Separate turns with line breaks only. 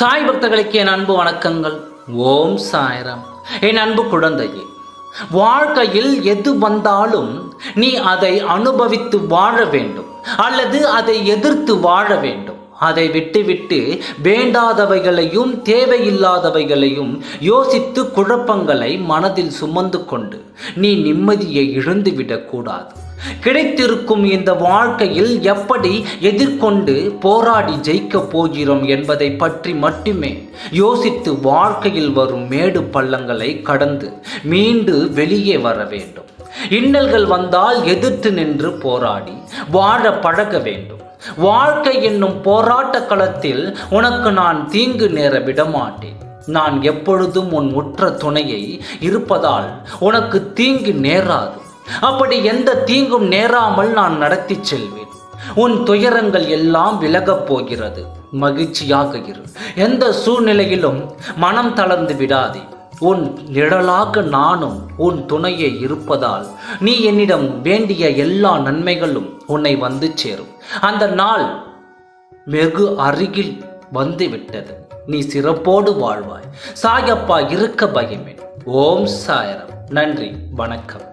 சாய் பக்தர்களுக்கு என் அன்பு வணக்கங்கள். ஓம் சாய்ராம். என் அன்பு குழந்தையே, வாழ்க்கையில் எது வந்தாலும் நீ அதை அனுபவித்து வாழ வேண்டும் அல்லது அதை எதிர்த்து வாழ வேண்டும். அதை விட்டுவிட்டு வேண்டாதவைகளையும் தேவையில்லாதவைகளையும் யோசித்து குழப்பங்களை மனதில் சுமந்து கொண்டு நீ நிம்மதியை இழந்துவிடக்கூடாது. கிடைத்திருக்கும் இந்த வாழ்க்கையில் எப்படி எதிர்கொண்டு போராடி ஜெயிக்கப் போகிறோம் என்பதை பற்றி மட்டுமே யோசித்து வாழ்க்கையில் வரும் மேடு பள்ளங்களை கடந்து மீண்டு வெளியே வர வேண்டும். இன்னல்கள் வந்தால் எதிர்த்து நின்று போராடி வாழ பழக வேண்டும். வாழ்க்கை என்னும் போராட்ட களத்தில் உனக்கு நான் தீங்கு நேர விடமாட்டேன். நான் எப்பொழுதும் உன் உற்ற துணையை இருப்பதால் உனக்கு தீங்கு நேராது. அப்படி எந்த தீங்கும் நேராமல் நான் நடத்தி செல்வேன். உன் துயரங்கள் எல்லாம் விலகப் போகிறது. மகிழ்ச்சியாக இரு. எந்த சூழ்நிலையிலும் மனம் தளர்ந்து விடாதே. உன் நிழலாக நானும் உன் துணையே இருப்பதால் நீ என்னிடம் வேண்டிய எல்லா நன்மைகளும் உன்னை வந்து சேரும். அந்த நாள் வெகு அருகில் வந்துவிட்டது. நீ சிறப்போடு வாழ்வாய். சாயப்பா இருக்க பயமேன். ஓம் சாய்ராம். நன்றி, வணக்கம்.